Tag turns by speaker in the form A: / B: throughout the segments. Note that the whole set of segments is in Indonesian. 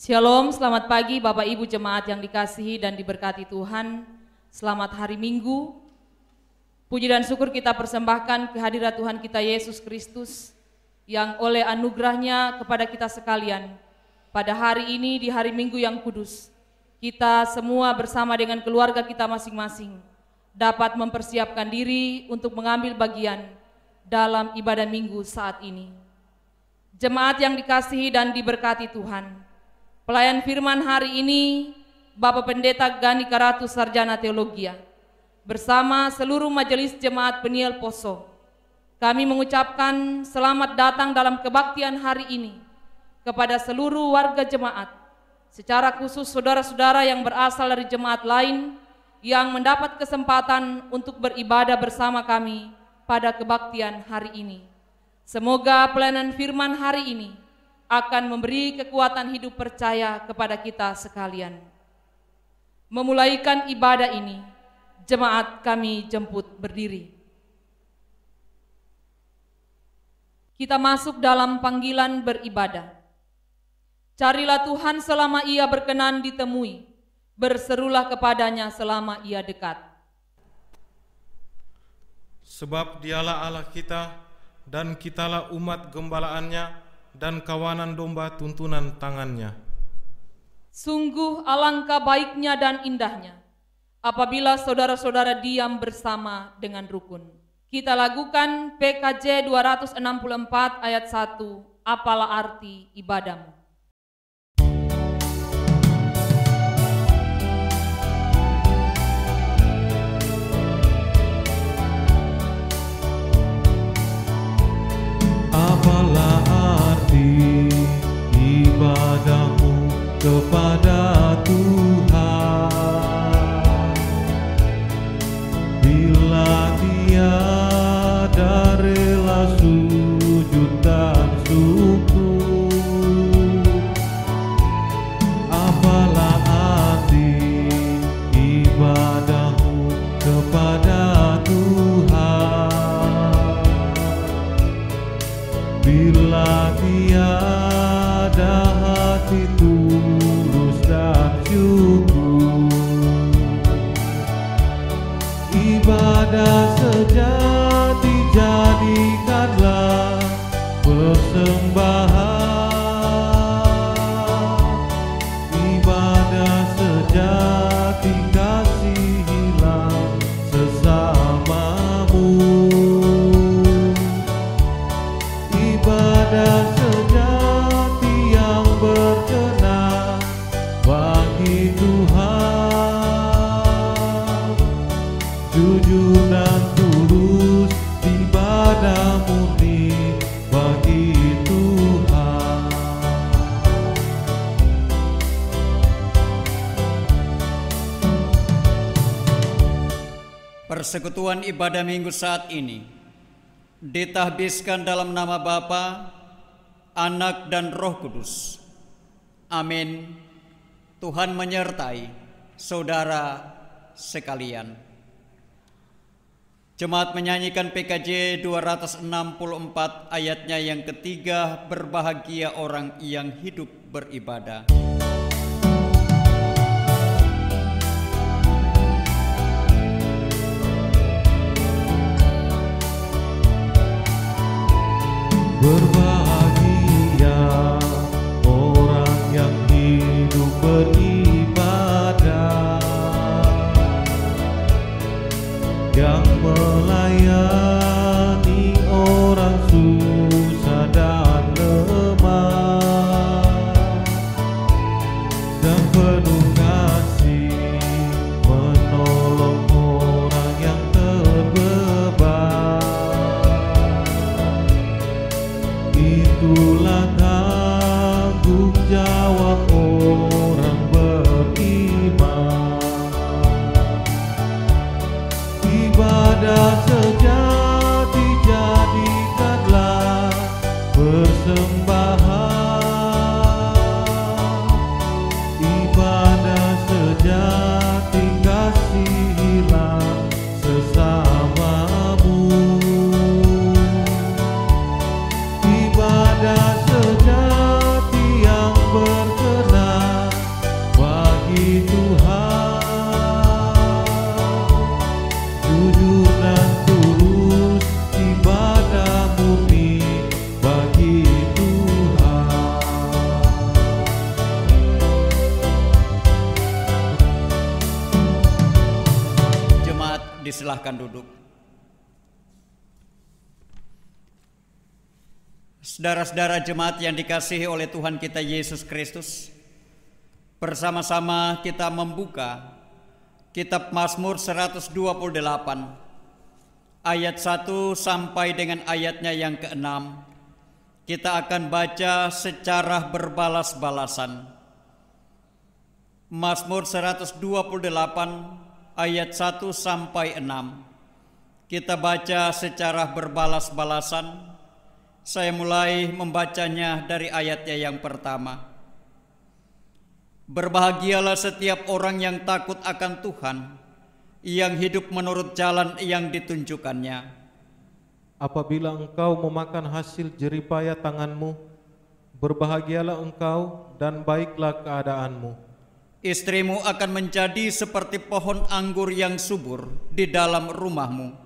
A: Shalom, selamat pagi Bapak Ibu Jemaat yang dikasihi dan diberkati Tuhan. Selamat hari Minggu. Puji dan syukur kita persembahkan kehadirat Tuhan kita Yesus Kristus yang oleh anugerahnya kepada kita sekalian pada hari ini di hari Minggu yang kudus. Kita semua bersama dengan keluarga kita masing-masing dapat mempersiapkan diri untuk mengambil bagian dalam ibadah Minggu saat ini. Jemaat yang dikasihi dan diberkati Tuhan, pelayan firman hari ini Bapak Pendeta Gani Karatu Sarjana Teologia bersama seluruh majelis jemaat Peniel Poso. Kami mengucapkan selamat datang dalam kebaktian hari ini kepada seluruh warga jemaat, secara khusus saudara-saudara yang berasal dari jemaat lain yang mendapat kesempatan untuk beribadah bersama kami pada kebaktian hari ini. Semoga pelayanan firman hari ini akan memberi kekuatan hidup percaya kepada kita sekalian. Memulaikan ibadah ini, jemaat kami jemput berdiri. Kita masuk dalam panggilan beribadah. Carilah Tuhan selama Ia berkenan ditemui, berserulah kepadanya selama Ia dekat.
B: Sebab Dialah Allah kita, dan kitalah umat gembalaannya, dan kawanan domba tuntunan tangannya.
A: Sungguh alangkah baiknya dan indahnya apabila saudara-saudara diam bersama dengan rukun. Kita lakukan PKJ 264 ayat 1, apalah arti ibadahmu.
C: Apalah arti ibadahmu kepada Tuhan, bila tiada rela sujud dan syukur. Apalah arti ibadahmu kepada Tuhan, bila tiada hati tulus dan syukur. Ibadah sejati jadikanlah persembahan. Ibadah sejati kasihilah sesamamu. Ibadah sejati yang berkenan bagi Tuhan, jujur dan tulus, ibadah murni bagi Tuhan.
D: Persekutuan ibadah Minggu saat ini ditahbiskan dalam nama Bapa, Anak dan Roh Kudus. Amin. Tuhan menyertai saudara sekalian. Jemaat menyanyikan PKJ 264 ayatnya yang ketiga, berbahagia orang yang hidup beribadah.
C: Berbahagia orang yang hidup beribadah, yang melayani orang susah dan lemah, dan penuh kasih menolong orang yang terbeban. Itulah tanggung jawab orang beriman. Ibadah sejati jadikanlah persembahan. Ibadah sejati kasihilah sesamamu. Ibadah sejati yang berkenan Tuhan, jujur dan tulus, ibadah murni bagi Tuhan.
D: Jemaat disilahkan duduk. Saudara-saudara jemaat yang dikasihi oleh Tuhan kita Yesus Kristus, bersama-sama kita membuka kitab Mazmur 128 ayat 1 sampai dengan ayatnya yang ke-6. Kita akan baca secara berbalas-balasan. Mazmur 128 ayat 1 sampai 6. Kita baca secara berbalas-balasan. Saya mulai membacanya dari ayatnya yang pertama. Berbahagialah setiap orang yang takut akan Tuhan, yang hidup menurut jalan yang ditunjukkannya.
B: Apabila engkau memakan hasil jeripaya tanganmu, berbahagialah engkau dan baiklah keadaanmu.
D: Istrimu akan menjadi seperti pohon anggur yang subur di dalam rumahmu.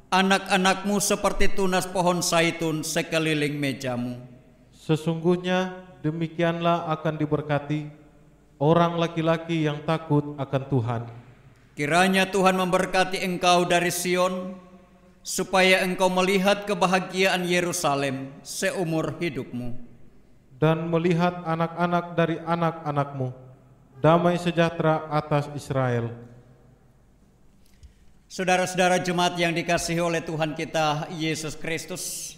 D: Anak-anakmu seperti tunas pohon zaitun sekeliling mejamu.
B: Sesungguhnya demikianlah akan diberkati orang laki-laki yang takut akan Tuhan.
D: Kiranya Tuhan memberkati engkau dari Sion, supaya engkau melihat kebahagiaan Yerusalem seumur hidupmu.
B: Dan melihat anak-anak dari anak-anakmu, damai sejahtera atas Israel.
D: Saudara-saudara jemaat yang dikasihi oleh Tuhan kita Yesus Kristus,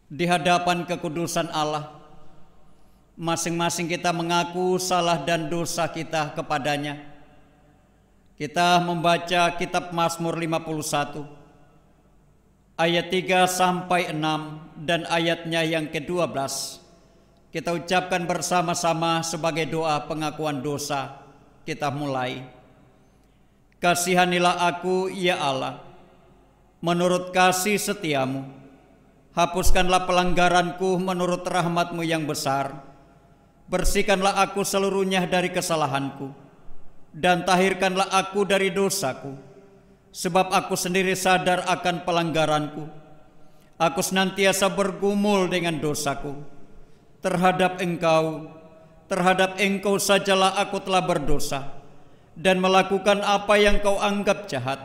D: di hadapan kekudusan Allah, masing-masing kita mengaku salah dan dosa kita kepadanya. Kita membaca kitab Mazmur 51 ayat 3 sampai 6 dan ayatnya yang ke-12. Kita ucapkan bersama-sama sebagai doa pengakuan dosa. Kita mulai. Kasihanilah aku, ya Allah, menurut kasih setiamu. Hapuskanlah pelanggaranku menurut rahmat-Mu yang besar. Bersihkanlah aku seluruhnya dari kesalahanku, dan tahirkanlah aku dari dosaku. Sebab aku sendiri sadar akan pelanggaranku. Aku senantiasa bergumul dengan dosaku. Terhadap engkau sajalah aku telah berdosa dan melakukan apa yang kau anggap jahat,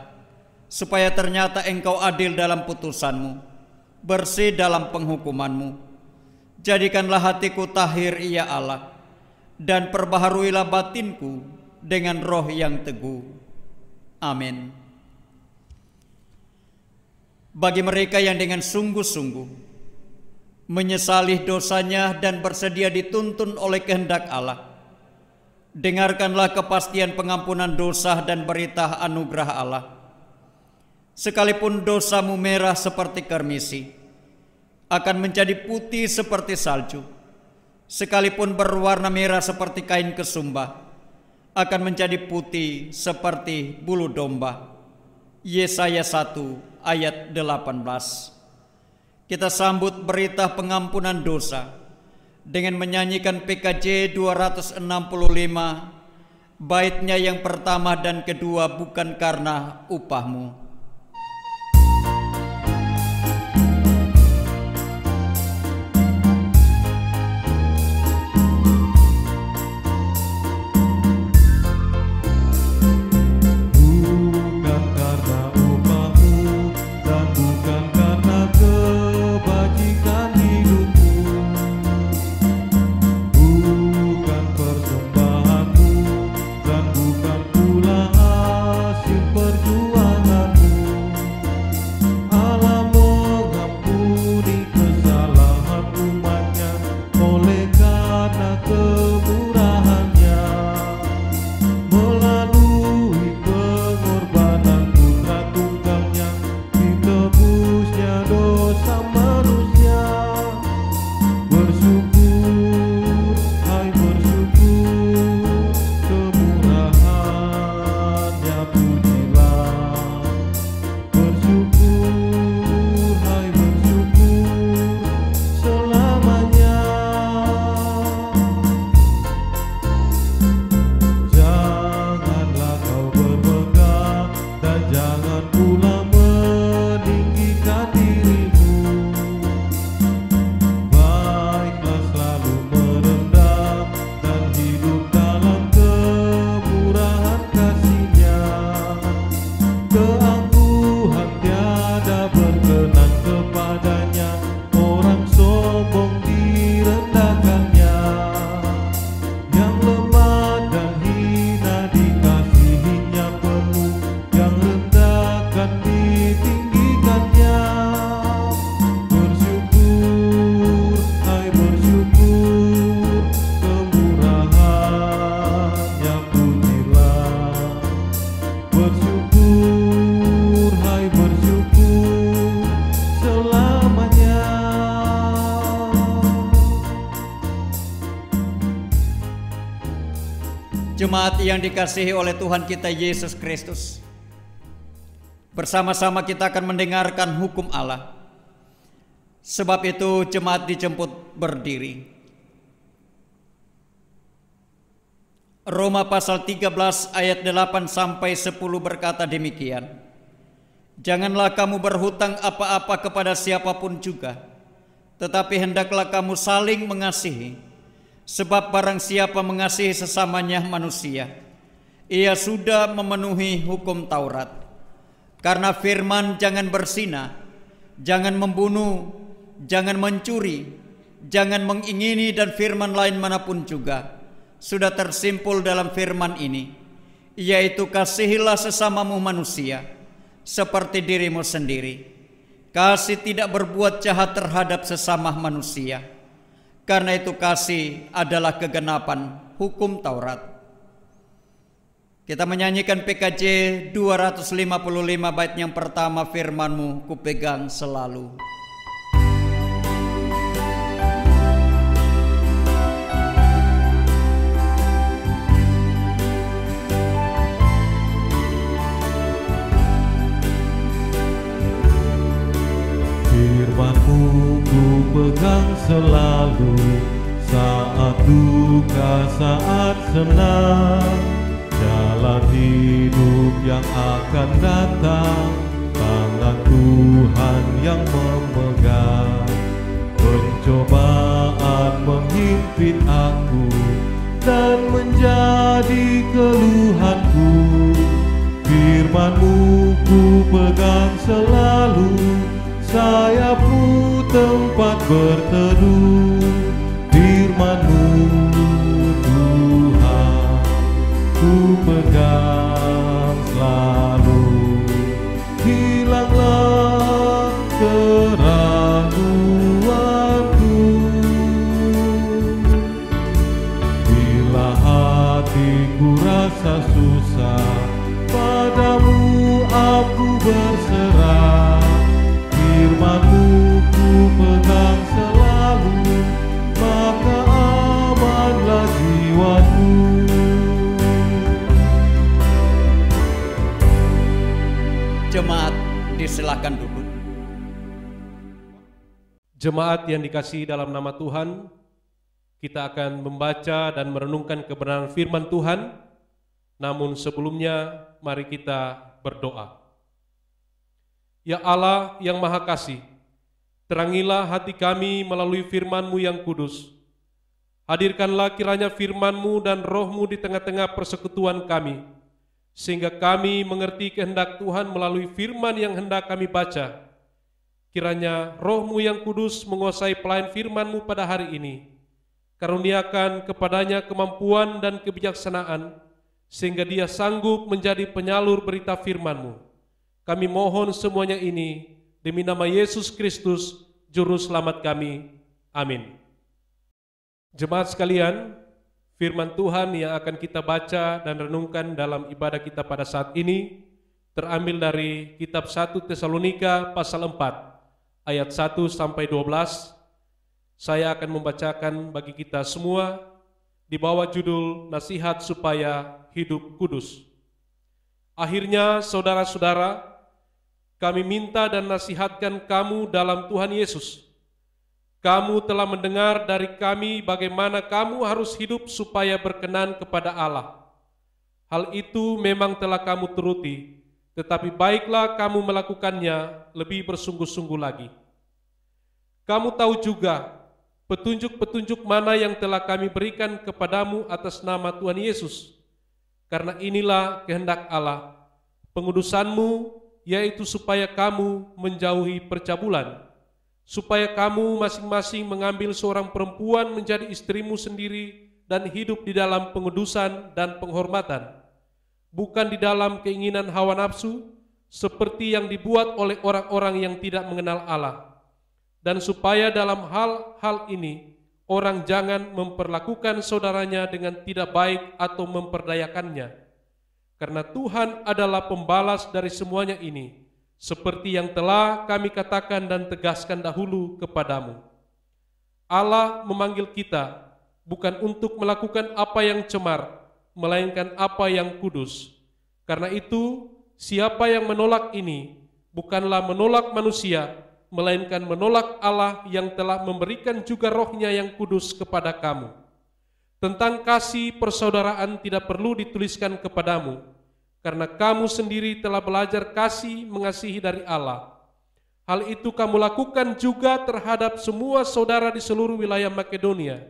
D: supaya ternyata engkau adil dalam putusanmu, bersih dalam penghukumanmu. Jadikanlah hatiku tahir, ya Allah, dan perbaharuilah batinku dengan roh yang teguh. Amin. Bagi mereka yang dengan sungguh-sungguh menyesali dosanya dan bersedia dituntun oleh kehendak Allah, dengarkanlah kepastian pengampunan dosa dan berita anugerah Allah. Sekalipun dosamu merah seperti kermisi, akan menjadi putih seperti salju. Sekalipun berwarna merah seperti kain kesumba, akan menjadi putih seperti bulu domba. Yesaya 1 ayat 18. Kita sambut berita pengampunan dosa dengan menyanyikan PKJ 265, baitnya yang pertama dan kedua, bukan karena upahmu.
C: Bukan pula hasil perjuanganmu.
D: Jemaat yang dikasihi oleh Tuhan kita Yesus Kristus, bersama-sama kita akan mendengarkan hukum Allah. Sebab itu jemaat dijemput berdiri. Roma pasal 13 ayat 8 sampai 10 berkata demikian. Janganlah kamu berhutang apa-apa kepada siapapun juga, tetapi hendaklah kamu saling mengasihi. Sebab barang siapa mengasihi sesamanya manusia, ia sudah memenuhi hukum Taurat. Karena firman jangan berzina, jangan membunuh, jangan mencuri, jangan mengingini dan firman lain manapun juga sudah tersimpul dalam firman ini, yaitu kasihilah sesamamu manusia seperti dirimu sendiri. Kasih tidak berbuat jahat terhadap sesama manusia. Karena itu kasih adalah kegenapan hukum Taurat. Kita menyanyikan PKJ 255 bait yang pertama, firman-Mu kupegang selalu.
C: Firman-Mu ku pegang selalu, saat duka, saat senang. Jalan hidup yang akan datang, tangan Tuhan yang memegang. Pencobaan menghimpit aku dan menjadi keluhanku. Firman-Mu ku pegang selalu, sayapmu tempat berteduh. Firman-Mu Tuhan ku pegang selalu. Hilanglah keraguanku bila hatiku rasa susah, padamu aku berserah. Firman-Mu ku pegang selalu, maka amanlah jiwaku.
D: Jemaat disilakan duduk.
E: Jemaat yang dikasihi dalam nama Tuhan, kita akan membaca dan merenungkan kebenaran firman Tuhan. Namun sebelumnya mari kita berdoa. Ya Allah yang Maha Kasih, terangilah hati kami melalui firman-Mu yang kudus. Hadirkanlah kiranya firman-Mu dan Roh-Mu di tengah-tengah persekutuan kami, sehingga kami mengerti kehendak Tuhan melalui firman yang hendak kami baca. Kiranya Roh-Mu yang kudus menguasai pelayan firman-Mu pada hari ini. Karuniakan kepadanya kemampuan dan kebijaksanaan, sehingga dia sanggup menjadi penyalur berita firman-Mu. Kami mohon semuanya ini demi nama Yesus Kristus, Juru Selamat kami. Amin. Jemaat sekalian, firman Tuhan yang akan kita baca dan renungkan dalam ibadah kita pada saat ini terambil dari kitab 1 Tesalonika pasal 4 ayat 1 sampai 12. Saya akan membacakan bagi kita semua di bawah judul Nasihat Supaya Hidup Kudus. Akhirnya saudara-saudara, kami minta dan nasihatkan kamu dalam Tuhan Yesus. Kamu telah mendengar dari kami bagaimana kamu harus hidup supaya berkenan kepada Allah. Hal itu memang telah kamu turuti, tetapi baiklah kamu melakukannya lebih bersungguh-sungguh lagi. Kamu tahu juga petunjuk-petunjuk mana yang telah kami berikan kepadamu atas nama Tuhan Yesus. Karena inilah kehendak Allah, pengudusanmu, yaitu supaya kamu menjauhi percabulan, supaya kamu masing-masing mengambil seorang perempuan menjadi istrimu sendiri dan hidup di dalam pengudusan dan penghormatan, bukan di dalam keinginan hawa nafsu, seperti yang dibuat oleh orang-orang yang tidak mengenal Allah. Dan supaya dalam hal-hal ini, orang jangan memperlakukan saudaranya dengan tidak baik atau memperdayakannya. Karena Tuhan adalah pembalas dari semuanya ini, seperti yang telah kami katakan dan tegaskan dahulu kepadamu. Allah memanggil kita bukan untuk melakukan apa yang cemar, melainkan apa yang kudus. Karena itu, siapa yang menolak ini bukanlah menolak manusia, melainkan menolak Allah yang telah memberikan juga Roh-Nya yang kudus kepada kamu. Tentang kasih persaudaraan tidak perlu dituliskan kepadamu, karena kamu sendiri telah belajar kasih mengasihi dari Allah. Hal itu kamu lakukan juga terhadap semua saudara di seluruh wilayah Makedonia.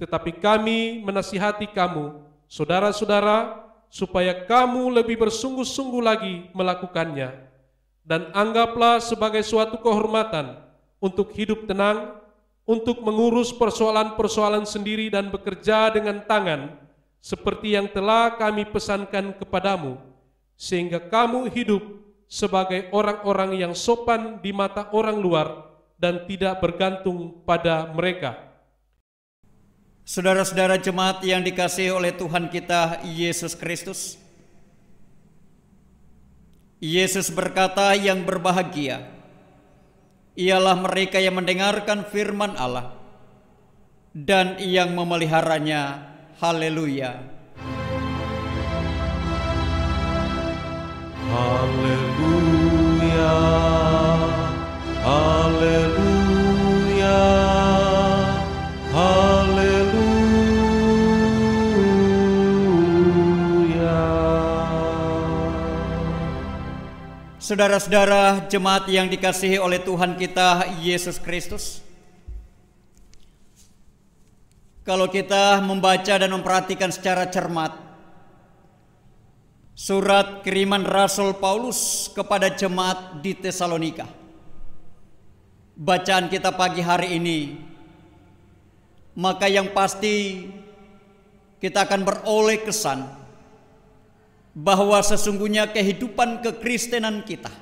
E: Tetapi kami menasihati kamu, saudara-saudara, supaya kamu lebih bersungguh-sungguh lagi melakukannya. Dan anggaplah sebagai suatu kehormatan untuk hidup tenang, untuk mengurus persoalan-persoalan sendiri dan bekerja dengan tangan, seperti yang telah kami pesankan kepadamu, sehingga kamu hidup sebagai orang-orang yang sopan di mata orang luar dan tidak bergantung pada mereka.
D: Saudara-saudara jemaat yang dikasihi oleh Tuhan kita Yesus Kristus, Yesus berkata, yang berbahagia ialah mereka yang mendengarkan firman Allah dan yang memeliharanya. Haleluya.
C: Haleluya. Haleluya. Haleluya.
D: Saudara-saudara jemaat yang dikasihi oleh Tuhan kita Yesus Kristus, kalau kita membaca dan memperhatikan secara cermat surat kiriman Rasul Paulus kepada jemaat di Tesalonika, bacaan kita pagi hari ini, maka yang pasti kita akan beroleh kesan bahwa sesungguhnya kehidupan kekristenan kita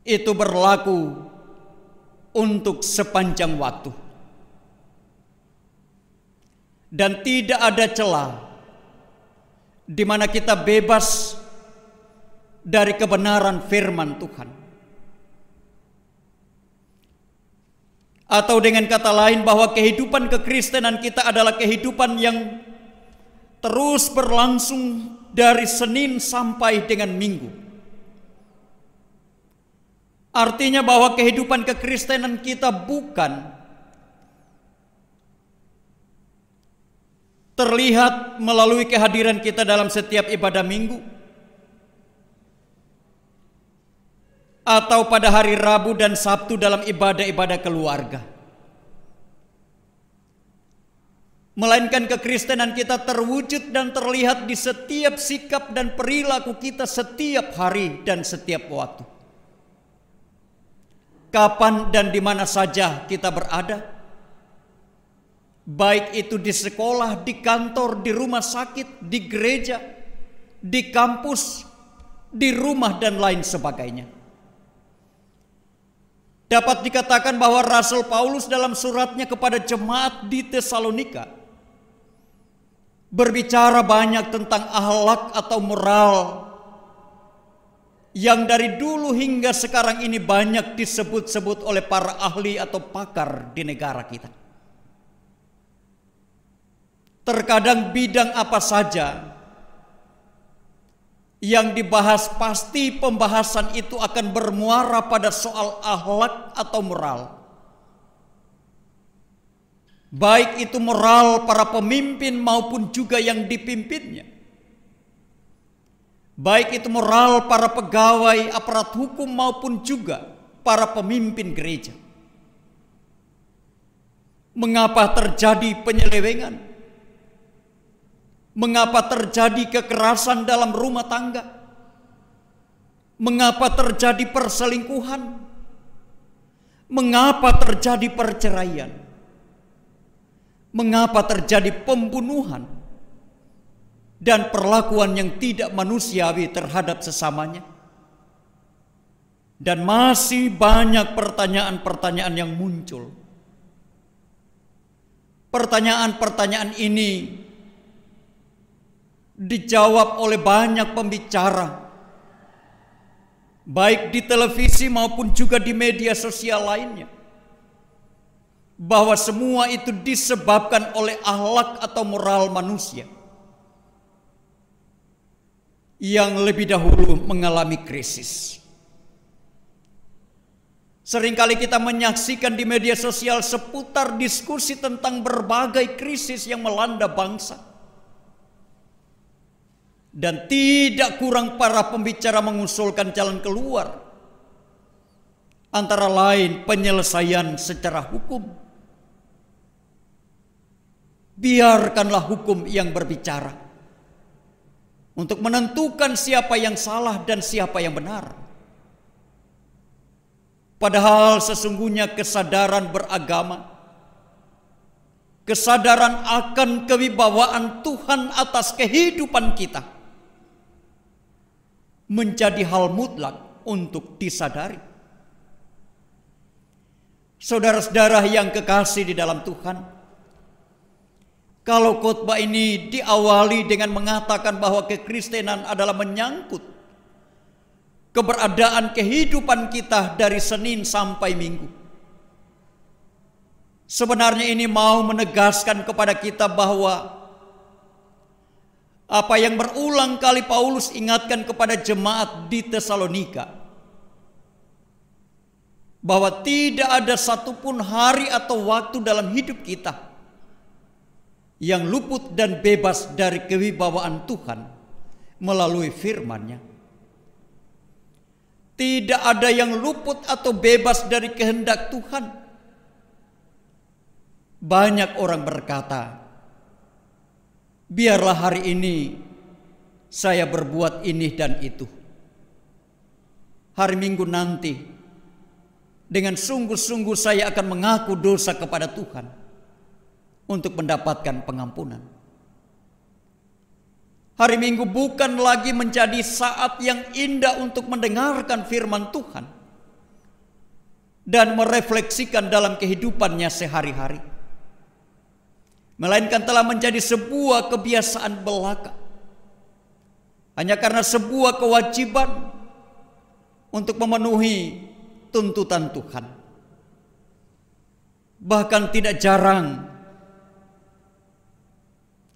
D: itu berlaku untuk sepanjang waktu, dan tidak ada celah di mana kita bebas dari kebenaran firman Tuhan. Atau dengan kata lain, bahwa kehidupan kekristenan kita adalah kehidupan yang terus berlangsung dari Senin sampai dengan Minggu. Artinya bahwa kehidupan kekristenan kita bukan terlihat melalui kehadiran kita dalam setiap ibadah minggu, atau pada hari Rabu dan Sabtu dalam ibadah-ibadah keluarga. Melainkan kekristenan kita terwujud dan terlihat di setiap sikap dan perilaku kita setiap hari dan setiap waktu. Kapan dan di mana saja kita berada, baik itu di sekolah, di kantor, di rumah sakit, di gereja, di kampus, di rumah dan lain sebagainya. Dapat dikatakan bahwa Rasul Paulus dalam suratnya kepada jemaat di Tesalonika berbicara banyak tentang akhlak atau moral yang dari dulu hingga sekarang ini banyak disebut-sebut oleh para ahli atau pakar di negara kita. Terkadang bidang apa saja yang dibahas, pasti pembahasan itu akan bermuara pada soal akhlak atau moral. Baik itu moral para pemimpin maupun juga yang dipimpinnya. Baik itu moral para pegawai aparat hukum maupun juga para pemimpin gereja. Mengapa terjadi penyelewengan? Mengapa terjadi kekerasan dalam rumah tangga? Mengapa terjadi perselingkuhan? Mengapa terjadi perceraian? Mengapa terjadi pembunuhan dan perlakuan yang tidak manusiawi terhadap sesamanya? Dan masih banyak pertanyaan-pertanyaan yang muncul. Pertanyaan-pertanyaan ini dijawab oleh banyak pembicara, baik di televisi maupun juga di media sosial lainnya. bahwa semua itu disebabkan oleh akhlak atau moral manusia yang lebih dahulu mengalami krisis. Seringkali kita menyaksikan di media sosial seputar diskusi tentang berbagai krisis yang melanda bangsa. Dan tidak kurang para pembicara mengusulkan jalan keluar, antara lain penyelesaian secara hukum. Biarkanlah hukum yang berbicara untuk menentukan siapa yang salah dan siapa yang benar. Padahal sesungguhnya kesadaran beragama, kesadaran akan kewibawaan Tuhan atas kehidupan kita menjadi hal mutlak untuk disadari. Saudara-saudara yang kekasih di dalam Tuhan, kalau khotbah ini diawali dengan mengatakan bahwa kekristenan adalah menyangkut keberadaan kehidupan kita dari Senin sampai Minggu, sebenarnya ini mau menegaskan kepada kita bahwa apa yang berulang kali Paulus ingatkan kepada jemaat di Tesalonika, bahwa tidak ada satupun hari atau waktu dalam hidup kita yang luput dan bebas dari kewibawaan Tuhan melalui firman-Nya. Tidak ada yang luput atau bebas dari kehendak Tuhan. Banyak orang berkata, biarlah hari ini saya berbuat ini dan itu. Hari Minggu nanti, dengan sungguh-sungguh saya akan mengaku dosa kepada Tuhan untuk mendapatkan pengampunan. Hari Minggu bukan lagi menjadi saat yang indah untuk mendengarkan firman Tuhan dan merefleksikan dalam kehidupannya sehari-hari, melainkan telah menjadi sebuah kebiasaan belaka, hanya karena sebuah kewajiban untuk memenuhi tuntutan Tuhan. Bahkan tidak jarang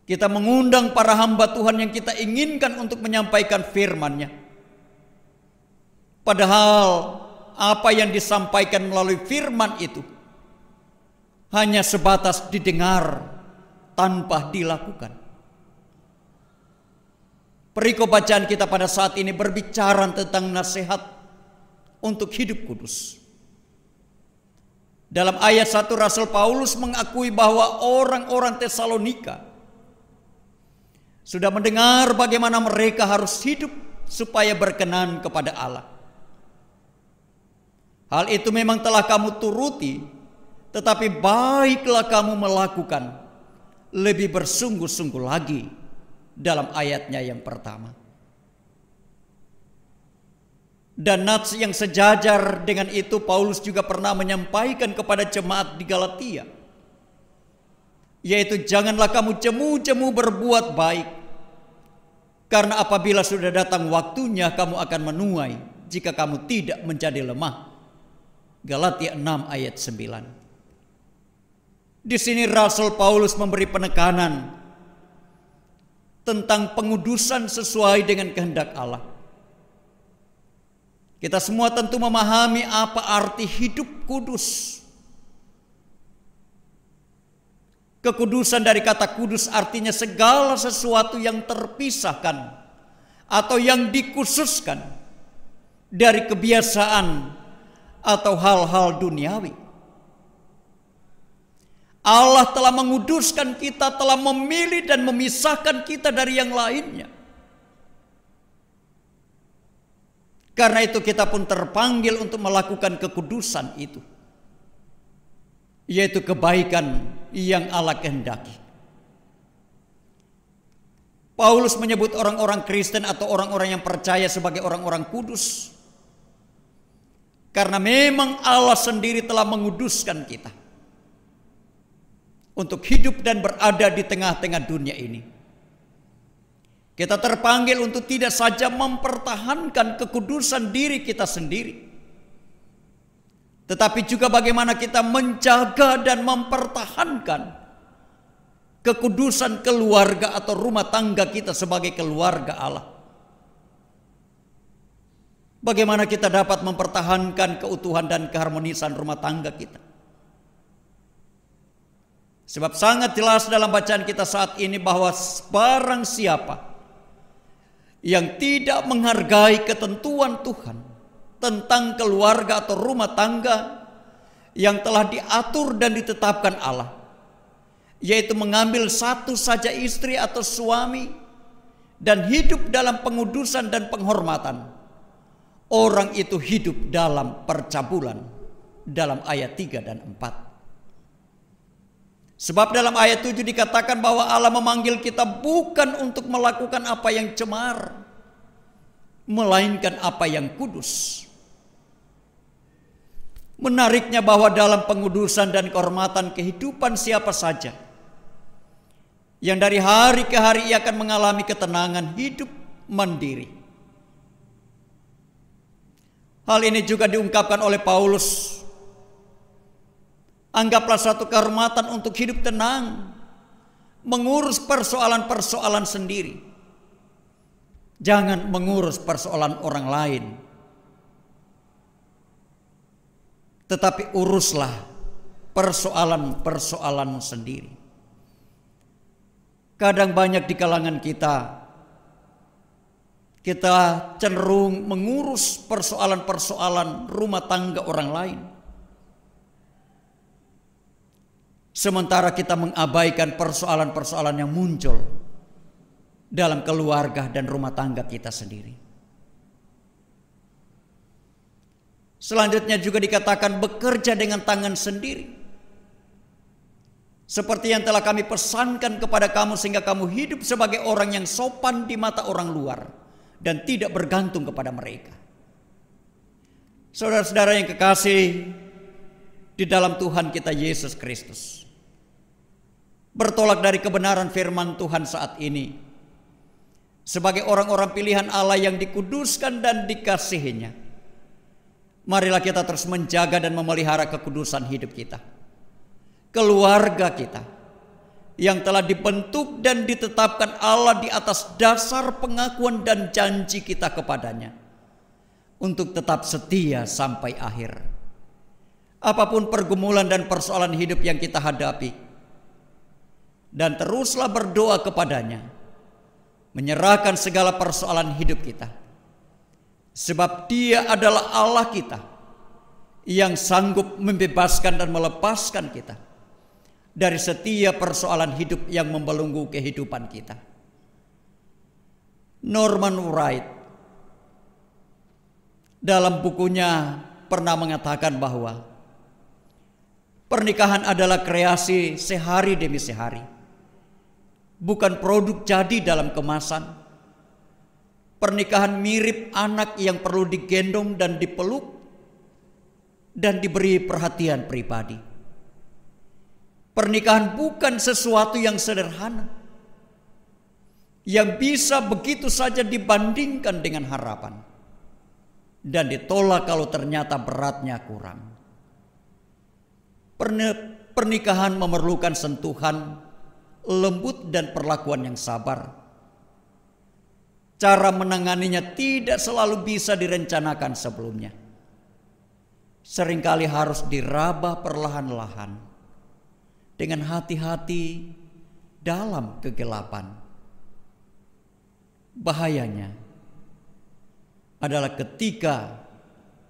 D: kita mengundang para hamba Tuhan yang kita inginkan untuk menyampaikan firman-Nya. Padahal apa yang disampaikan melalui firman itu hanya sebatas didengar tanpa dilakukan. Perikop bacaan kita pada saat ini berbicara tentang nasihat untuk hidup kudus. Dalam ayat 1 Rasul Paulus mengakui bahwa orang-orang Tesalonika sudah mendengar bagaimana mereka harus hidup supaya berkenan kepada Allah. Hal itu memang telah kamu turuti, tetapi baiklah kamu melakukan lebih bersungguh-sungguh lagi dalam ayatnya yang pertama. Dan nats yang sejajar dengan itu Paulus juga pernah menyampaikan kepada jemaat di Galatia, yaitu janganlah kamu jemu-jemu berbuat baik, karena apabila sudah datang waktunya kamu akan menuai jika kamu tidak menjadi lemah. Galatia 6 ayat 9. Di sini Rasul Paulus memberi penekanan tentang pengudusan sesuai dengan kehendak Allah. Kita semua tentu memahami apa arti hidup kudus. Kekudusan dari kata kudus artinya segala sesuatu yang terpisahkan atau yang dikhususkan dari kebiasaan atau hal-hal duniawi. Allah telah menguduskan kita, telah memilih dan memisahkan kita dari yang lainnya. Karena itu kita pun terpanggil untuk melakukan kekudusan itu, yaitu kebaikan yang Allah kehendaki. Paulus menyebut orang-orang Kristen atau orang-orang yang percaya sebagai orang-orang kudus, karena memang Allah sendiri telah menguduskan kita untuk hidup dan berada di tengah-tengah dunia ini. Kita terpanggil untuk tidak saja mempertahankan kekudusan diri kita sendiri, tetapi juga bagaimana kita menjaga dan mempertahankan kekudusan keluarga atau rumah tangga kita sebagai keluarga Allah. Bagaimana kita dapat mempertahankan keutuhan dan keharmonisan rumah tangga kita. Sebab sangat jelas dalam bacaan kita saat ini bahwa barang siapa yang tidak menghargai ketentuan Tuhan tentang keluarga atau rumah tangga yang telah diatur dan ditetapkan Allah, yaitu mengambil satu saja istri atau suami dan hidup dalam pengudusan dan penghormatan, orang itu hidup dalam percabulan dalam ayat 3 dan 4. Sebab dalam ayat 7 dikatakan bahwa Allah memanggil kita bukan untuk melakukan apa yang cemar, melainkan apa yang kudus. Menariknya bahwa dalam pengudusan dan kehormatan kehidupan siapa saja yang dari hari ke hari ia akan mengalami ketenangan hidup mandiri. Hal ini juga diungkapkan oleh Paulus. Anggaplah suatu kehormatan untuk hidup tenang, mengurus persoalan-persoalan sendiri. Jangan mengurus persoalan orang lain, tetapi uruslah persoalan-persoalanmu sendiri. Kadang banyak di kalangan kita cenderung mengurus persoalan-persoalan rumah tangga orang lain, sementara kita mengabaikan persoalan-persoalan yang muncul dalam keluarga dan rumah tangga kita sendiri. Selanjutnya juga dikatakan bekerja dengan tangan sendiri, seperti yang telah kami pesankan kepada kamu, sehingga kamu hidup sebagai orang yang sopan di mata orang luar dan tidak bergantung kepada mereka. Saudara-saudara yang kekasih di dalam Tuhan kita Yesus Kristus, bertolak dari kebenaran firman Tuhan saat ini, sebagai orang-orang pilihan Allah yang dikuduskan dan dikasihinya, marilah kita terus menjaga dan memelihara kekudusan hidup kita, keluarga kita yang telah dibentuk dan ditetapkan Allah di atas dasar pengakuan dan janji kita kepadanya untuk tetap setia sampai akhir. Apapun pergumulan dan persoalan hidup yang kita hadapi, dan teruslah berdoa kepadanya, menyerahkan segala persoalan hidup kita, sebab Dia adalah Allah kita yang sanggup membebaskan dan melepaskan kita dari setiap persoalan hidup yang membelenggu kehidupan kita. Norman Wright dalam bukunya pernah mengatakan bahwa pernikahan adalah kreasi sehari demi sehari, bukan produk jadi dalam kemasan. Pernikahan mirip anak yang perlu digendong dan dipeluk dan diberi perhatian pribadi. Pernikahan bukan sesuatu yang sederhana, yang bisa begitu saja dibandingkan dengan harapan dan ditolak kalau ternyata beratnya kurang. Pernikahan memerlukan sentuhan lembut dan perlakuan yang sabar. Cara menanganinya tidak selalu bisa direncanakan sebelumnya. Seringkali harus diraba perlahan-lahan dengan hati-hati dalam kegelapan. Bahayanya adalah ketika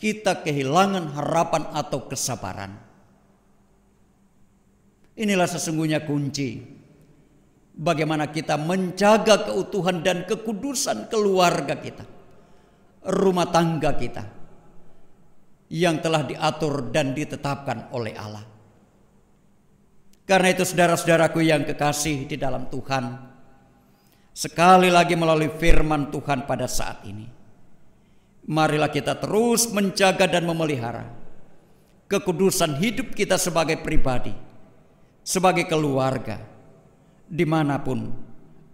D: kita kehilangan harapan atau kesabaran. Inilah sesungguhnya kunci bagaimana kita menjaga keutuhan dan kekudusan keluarga kita, rumah tangga kita yang telah diatur dan ditetapkan oleh Allah. Karena itu saudara-saudaraku yang kekasih di dalam Tuhan, sekali lagi melalui firman Tuhan pada saat ini, marilah kita terus menjaga dan memelihara kekudusan hidup kita sebagai pribadi, sebagai keluarga, dimanapun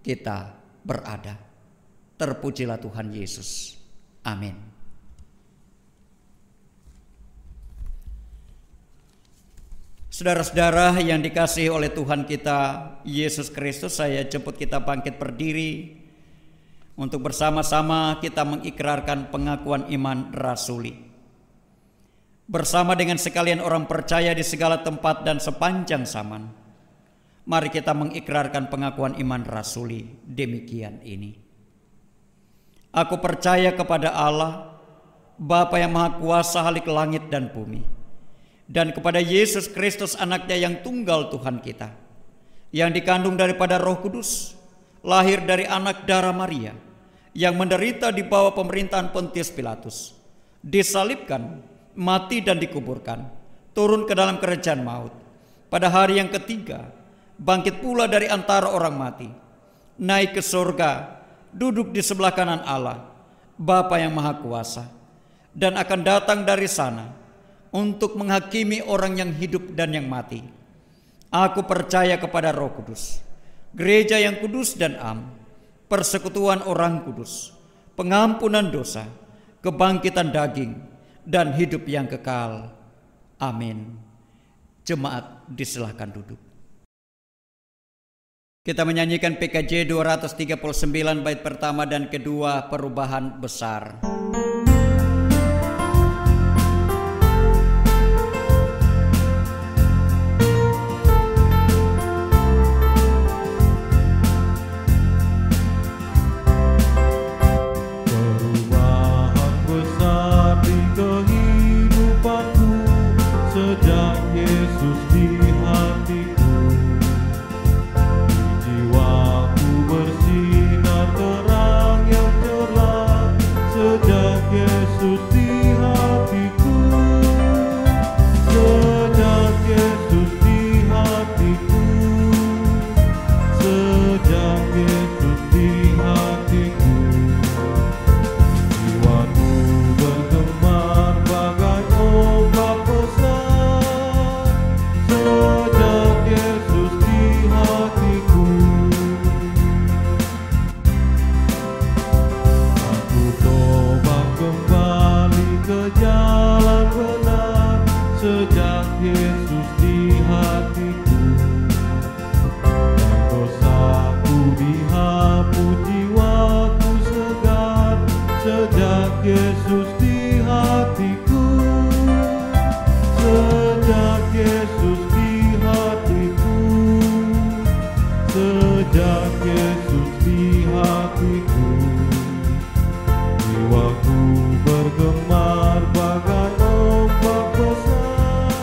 D: kita berada. Terpujilah Tuhan Yesus. Amin. Saudara-saudara yang dikasihi oleh Tuhan kita Yesus Kristus, saya jemput kita bangkit berdiri untuk bersama-sama kita mengikrarkan pengakuan iman rasuli. Bersama dengan sekalian orang percaya di segala tempat dan sepanjang zaman, mari kita mengikrarkan pengakuan iman rasuli demikian ini. Aku percaya kepada Allah, Bapa yang Maha Kuasa Halik langit dan bumi, dan kepada Yesus Kristus anaknya yang tunggal Tuhan kita, yang dikandung daripada Roh Kudus, lahir dari anak darah Maria, yang menderita di bawah pemerintahan Pontius Pilatus, disalibkan, mati dan dikuburkan, turun ke dalam kerajaan maut, pada hari yang ketiga bangkit pula dari antara orang mati, naik ke surga, duduk di sebelah kanan Allah, Bapa yang Maha Kuasa, dan akan datang dari sana untuk menghakimi orang yang hidup dan yang mati. Aku percaya kepada Roh Kudus, gereja yang kudus dan am, persekutuan orang kudus, pengampunan dosa, kebangkitan daging, dan hidup yang kekal. Amin. Jemaat disilahkan duduk. Kita menyanyikan PKJ 239 bait pertama dan kedua, perubahan besar.
C: Perubahan besar di kehidupanku sejak Yesus di hatiku. Jiwaku bersinar terang yang cerah sejak Yesus di hatiku. Sejak Yesus di hatiku. Sejak Yesus di hatiku. Jiwaku bergemar bagai ombak besar sejak Yesus di hatiku. Aku tobat kembali ke jalan benar sejak Yesus di hatiku. Dan dosaku dihapus, jiwaku segar sejak Yesus di hatiku. Sejak Yesus di hatiku. Sejak Yesus di hatiku. Jiwaku bergemar bagai ombak besar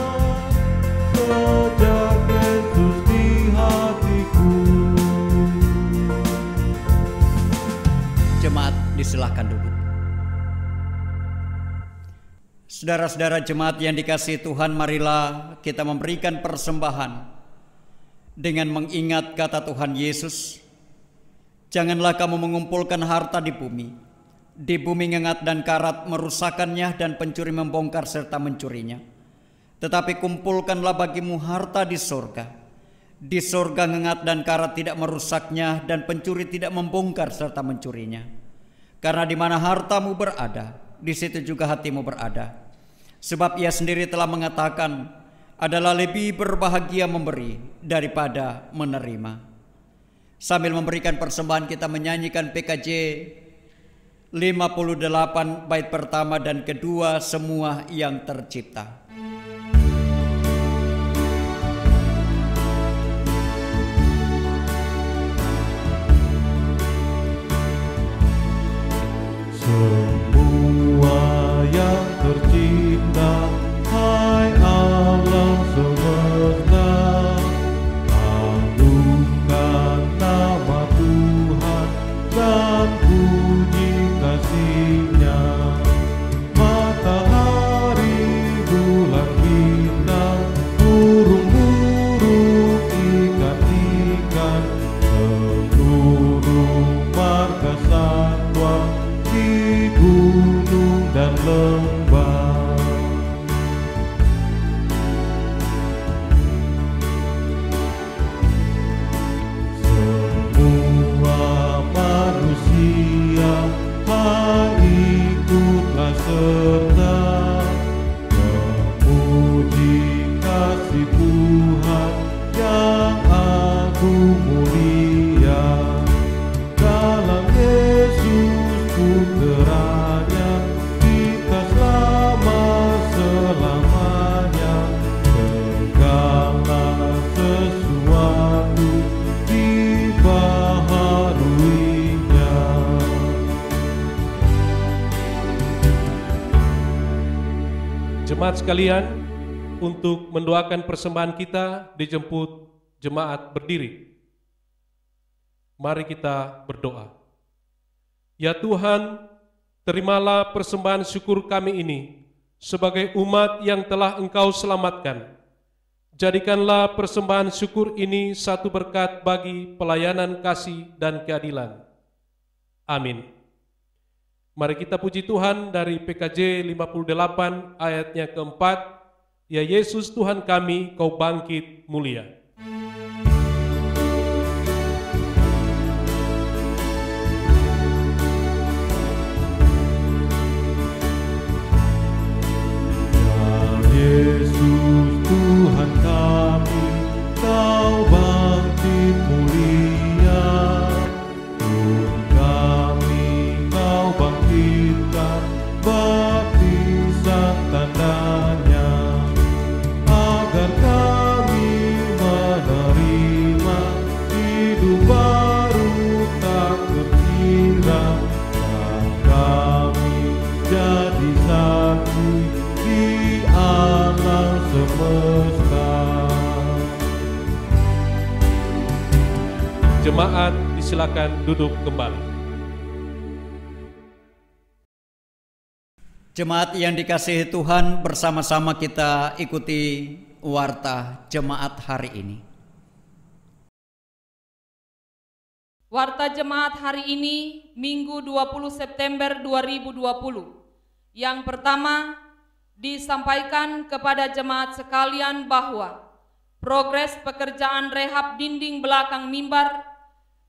C: sejak Yesus di hatiku.
D: Jemaat disilahkan duduk. Saudara-saudara jemaat yang dikasihi Tuhan, marilah kita memberikan persembahan dengan mengingat kata Tuhan Yesus, janganlah kamu mengumpulkan harta di bumi ngengat dan karat merusakannya dan pencuri membongkar serta mencurinya. Tetapi kumpulkanlah bagimu harta di sorga. Di sorga ngengat dan karat tidak merusaknya dan pencuri tidak membongkar serta mencurinya. Karena di mana hartamu berada, di situ juga hatimu berada. Sebab ia sendiri telah mengatakan, adalah lebih berbahagia memberi daripada menerima. Sambil memberikan persembahan kita menyanyikan PKJ 58 bait pertama dan kedua, semua yang tercipta.
C: Semua yang tercipta, hai Allah semesta, agungkan nama Tuhan dan puji kasih-Nya. Matahari, bulan ku mulia dalam Yesus puteranya, kita selama-selamanya. Segala sesuatu dibaharuinya.
E: Jemaat sekalian, untuk mendoakan persembahan kita dijemput jemaat berdiri. Mari kita berdoa. Ya Tuhan, terimalah persembahan syukur kami ini sebagai umat yang telah Engkau selamatkan. Jadikanlah persembahan syukur ini satu berkat bagi pelayanan kasih dan keadilan. Amin. Mari kita puji Tuhan dari PKJ 58 ayatnya keempat. Ya Yesus Tuhan kami, Kau bangkit mulia.
C: Yesus Tuhan kami, Kau bangkit mulia. Tuhan kami, Kau bangkitkan baptisan tandanya, agar kami menerima hidup baru tak terkira, dan kami jadi saksi di alam semesta.
E: Jemaat disilakan duduk kembali.
D: Jemaat yang dikasihi Tuhan, bersama-sama kita ikuti warta jemaat hari ini.
A: Warta jemaat hari ini, Minggu 20 September 2020. Yang pertama, disampaikan kepada jemaat sekalian bahwa progres pekerjaan rehab dinding belakang mimbar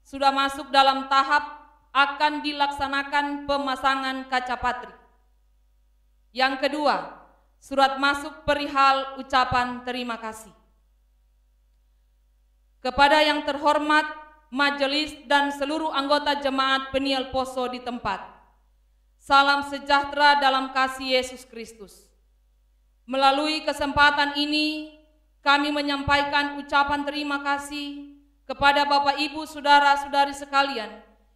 A: sudah masuk dalam tahap akan dilaksanakan pemasangan kaca patri. Yang kedua, surat masuk perihal ucapan terima kasih. Kepada yang terhormat majelis dan seluruh anggota jemaat Peniel Poso di tempat, salam sejahtera dalam kasih Yesus Kristus. Melalui kesempatan ini, kami menyampaikan ucapan terima kasih kepada Bapak Ibu Saudara-saudari sekalian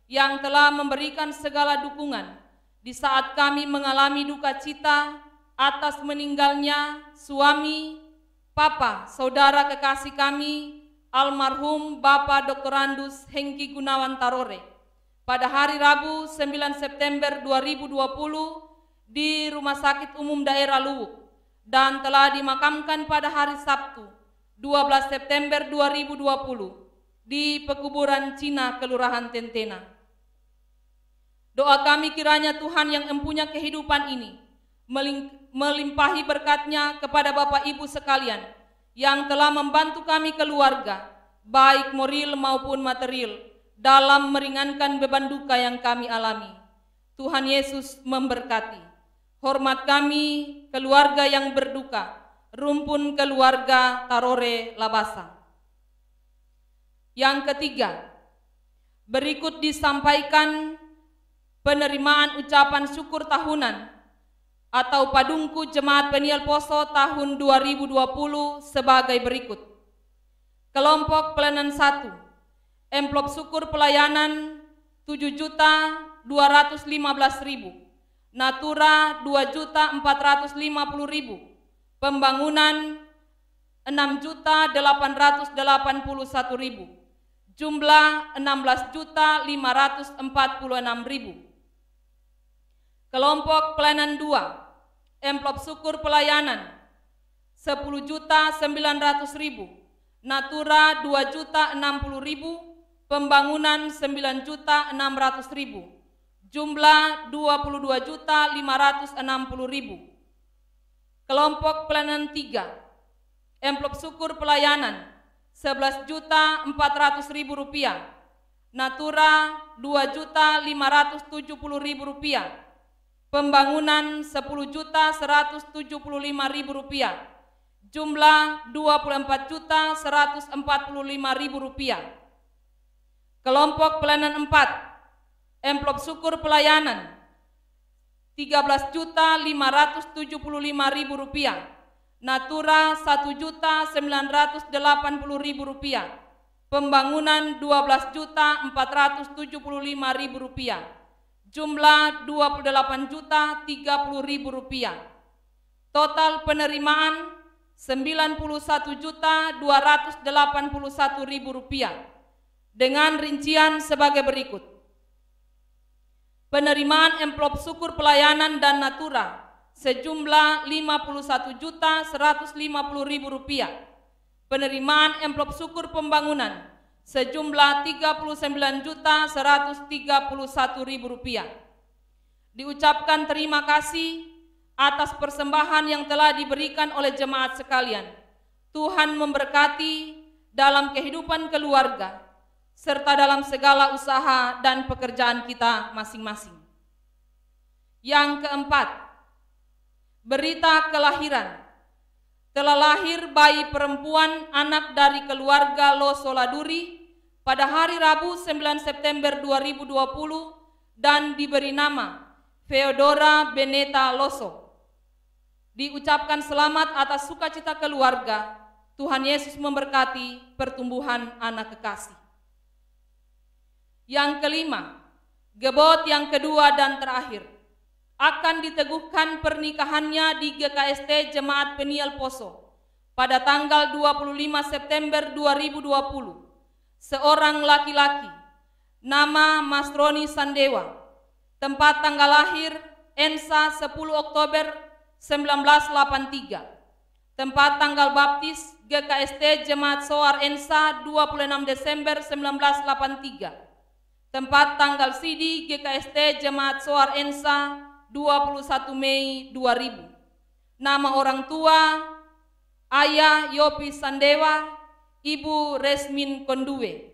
A: yang telah memberikan segala dukungan di saat kami mengalami duka cita atas meninggalnya suami, papa, saudara kekasih kami, almarhum Bapak Dr. Andus Hengki Gunawan Tarore pada hari Rabu 9 September 2020 di Rumah Sakit Umum Daerah Luwuk dan telah dimakamkan pada hari Sabtu 12 September 2020 di pekuburan Cina, Kelurahan Tentena. Doa kami kiranya Tuhan yang empunya kehidupan ini melimpahi berkat-Nya kepada Bapak Ibu sekalian yang telah membantu kami keluarga, baik moral maupun material, dalam meringankan beban duka yang kami alami. Tuhan Yesus memberkati. Hormat kami, keluarga yang berduka, rumpun keluarga Tarore Labasa. Yang ketiga, berikut disampaikan penerimaan ucapan syukur tahunan atau Padungku Jemaat Peniel Poso tahun 2020 sebagai berikut. Kelompok pelayanan 1, amplop syukur pelayanan 7.215.000, Natura 2.450.000, pembangunan 6.881.000, jumlah 16.546.000. Kelompok pelayanan 2, amplop syukur pelayanan 10.900.000, Natura 2.060.000, pembangunan 9.600.000, jumlah 22.560.000. Kelompok pelayanan 3, amplop syukur pelayanan 11.400.000 rupiah, Natura 2.570.000 rupiah, pembangunan 10.175.000 rupiah, jumlah Rp24.145.000. Kelompok pelayanan 4, amplop syukur pelayanan Rp13.575.000, Natura Rp1.980.000, pembangunan Rp12.475.000, jumlah Rp28.030.000. Total penerimaan Rp91.281.000 dengan rincian sebagai berikut. Penerimaan amplop syukur pelayanan dan Natura sejumlah Rp51.150.000. Penerimaan amplop syukur pembangunan sejumlah Rp39.131.000. Diucapkan terima kasih atas persembahan yang telah diberikan oleh jemaat sekalian. Tuhan memberkati dalam kehidupan keluarga, serta dalam segala usaha dan pekerjaan kita masing-masing. Yang keempat, berita kelahiran. Telah lahir bayi perempuan anak dari keluarga Loso Laduri pada hari Rabu 9 September 2020 dan diberi nama Feodora Beneta Loso. Diucapkan selamat atas sukacita keluarga. Tuhan Yesus memberkati pertumbuhan anak kekasih. Yang kelima, gebot yang kedua dan terakhir. Akan diteguhkan pernikahannya di GKST Jemaat Peniel Poso pada tanggal 25 September 2020. Seorang laki-laki, nama Mas Roni Sandewa, tempat tanggal lahir ENSA 10 Oktober 1983, tempat tanggal baptis GKST Jemaat Soar ENSA 26 Desember 1983, tempat tanggal sidi GKST Jemaat Soar ENSA 21 Mei 2000. Nama orang tua, Ayah Yopi Sandewa, Ibu Resmin Konduwe.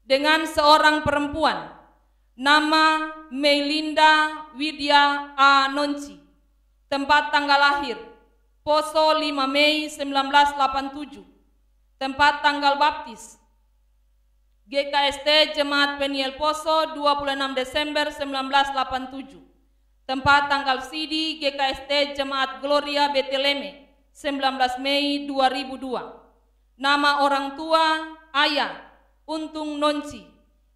A: Dengan seorang perempuan, nama Melinda Widya A. Nonci. Tempat tanggal lahir, Poso 5 Mei 1987. Tempat tanggal baptis, GKST Jemaat Peniel Poso 26 Desember 1987. Tempat tanggal sidi GKST Jemaat Gloria Beteleme 19 Mei 2002. Nama orang tua, Ayah Untung Nonci,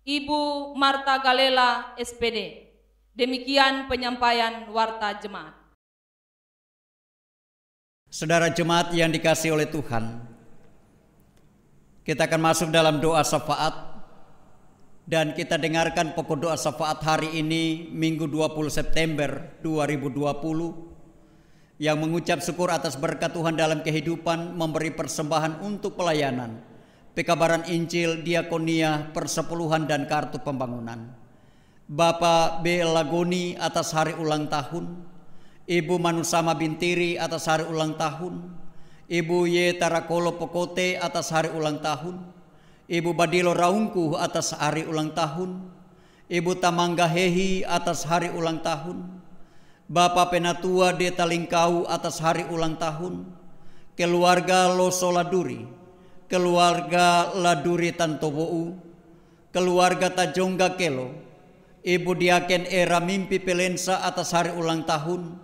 A: Ibu Marta Galela SPD. Demikian penyampaian warta jemaat.
D: Saudara jemaat yang dikasihi oleh Tuhan, kita akan masuk dalam doa syafaat. Dan kita dengarkan pokok doa syafaat hari ini Minggu 20 September 2020 yang mengucap syukur atas berkat Tuhan dalam kehidupan, memberi persembahan untuk pelayanan, pekabaran Injil, diakonia, persepuluhan dan kartu pembangunan. Bapak B. Lagoni atas hari ulang tahun, Ibu Manusama Bintiri atas hari ulang tahun, Ibu Y. Tarakolo Pokote atas hari ulang tahun, Ibu Badilo Raungku atas hari ulang tahun, Ibu Tamangga Hehi atas hari ulang tahun, Bapak Penatua de Talingkau atas hari ulang tahun, keluarga Loso Laduri, keluarga Laduri Tantobou, keluarga Tajongga Kelo, Ibu Diaken Era Mimpi Pelensa atas hari ulang tahun,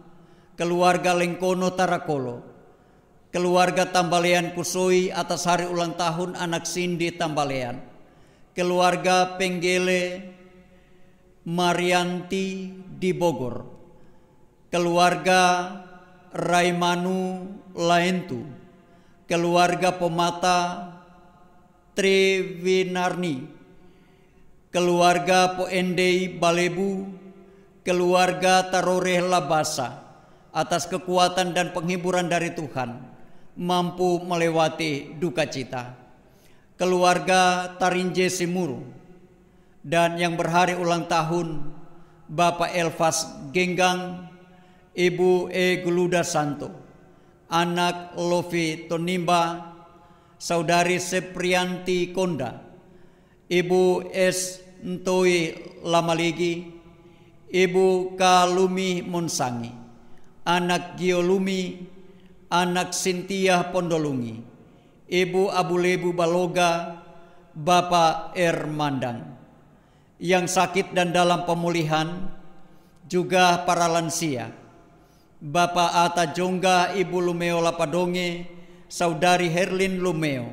D: keluarga Lengkono Tarakolo, keluarga Tambalean Kusoi atas hari ulang tahun anak Cindy Tambalean, keluarga Penggele Marianti di Bogor, keluarga Raimanu Laentu, keluarga Pomata Trewinarni, keluarga Poendei Balebu, keluarga Taroreh Labasa, atas kekuatan dan penghiburan dari Tuhan, mampu melewati duka cita. Keluarga Tarinje Simuru dan yang berhari ulang tahun Bapak Elvas Genggang, Ibu E. Guluda Santo, anak Lovi Tonimba, Saudari Seprianti Konda, Ibu S. Ntoi Lamaligi, Ibu Kalumi Monsangi, anak Giolumi, anak Sintia Pondolungi, Ibu Abulebu Baloga, Bapak Ermandang, yang sakit dan dalam pemulihan, juga para lansia, Bapak Ata Jongga, Ibu Lumeo Lapadonge, Saudari Herlin Lumeo,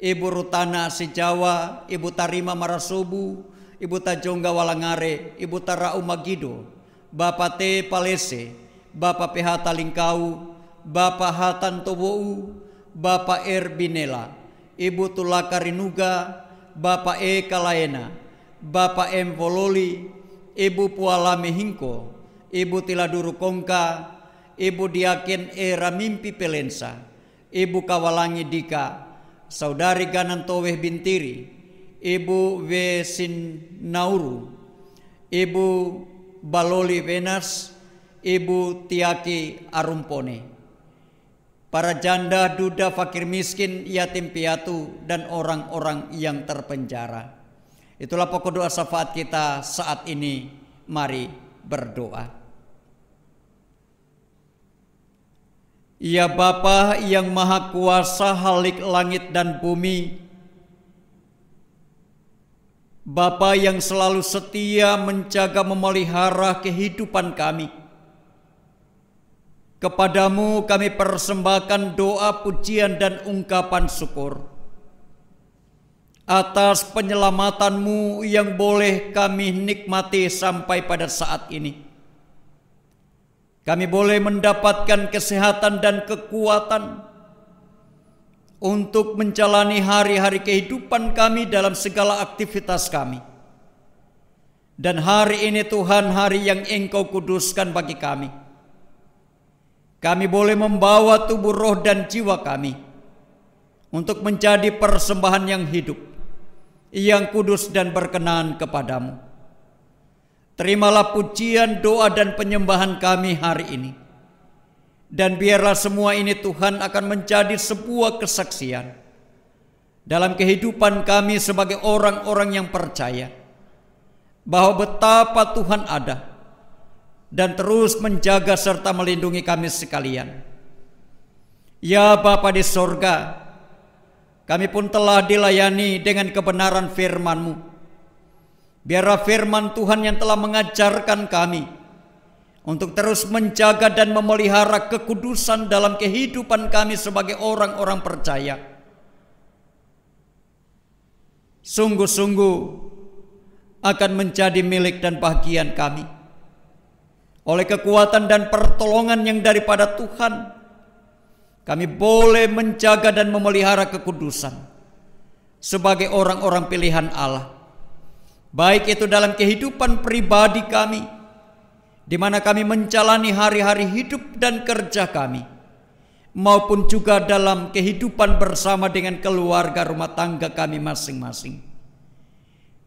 D: Ibu Rutana Sejawa, Ibu Tarima Marasobu, Ibu Tajongga Walangare, Ibu Tara Umagido, Bapak T Palese, Bapak PH Talingkau, Bapak Hatan Tobou, Bapak Erbinela, Ibu Tulaka Rinuga, Bapak E Kalaena, Bapak M Vololi, Ibu Pualame Hingko, Ibu Tiladuru Kongka, Ibu Diaken E Ramimpi Pelensa, Ibu Kawalangi Dika, Saudari Ganantoweh Bintiri, Ibu W Sinauru, Ibu Baloli Venas, Ibu Tiaki Arumpone, para janda, duda, fakir miskin, yatim piatu, dan orang-orang yang terpenjara. Itulah pokok doa syafaat kita saat ini. Mari berdoa. Ya Bapa yang Maha Kuasa Halik langit dan bumi, Bapa yang selalu setia menjaga memelihara kehidupan kami, kepadamu kami persembahkan doa, pujian, dan ungkapan syukur atas penyelamatanmu yang boleh kami nikmati sampai pada saat ini. Kami boleh mendapatkan kesehatan dan kekuatan untuk menjalani hari-hari kehidupan kami dalam segala aktivitas kami. Dan hari ini Tuhan, hari yang Engkau kuduskan bagi kami. Kami boleh membawa tubuh, roh, dan jiwa kami untuk menjadi persembahan yang hidup, yang kudus dan berkenan kepadamu. Terimalah pujian, doa, dan penyembahan kami hari ini. Dan biarlah semua ini Tuhan akan menjadi sebuah kesaksian dalam kehidupan kami sebagai orang-orang yang percaya bahwa betapa Tuhan ada dan terus menjaga serta melindungi kami sekalian. Ya Bapa di sorga, kami pun telah dilayani dengan kebenaran firman-Mu. Biarlah firman Tuhan yang telah mengajarkan kami untuk terus menjaga dan memelihara kekudusan dalam kehidupan kami sebagai orang-orang percaya. Sungguh-sungguh akan menjadi milik dan bagian kami. Oleh kekuatan dan pertolongan yang daripada Tuhan, kami boleh menjaga dan memelihara kekudusan sebagai orang-orang pilihan Allah. Baik itu dalam kehidupan pribadi kami, di mana kami menjalani hari-hari hidup dan kerja kami, maupun juga dalam kehidupan bersama dengan keluarga rumah tangga kami masing-masing.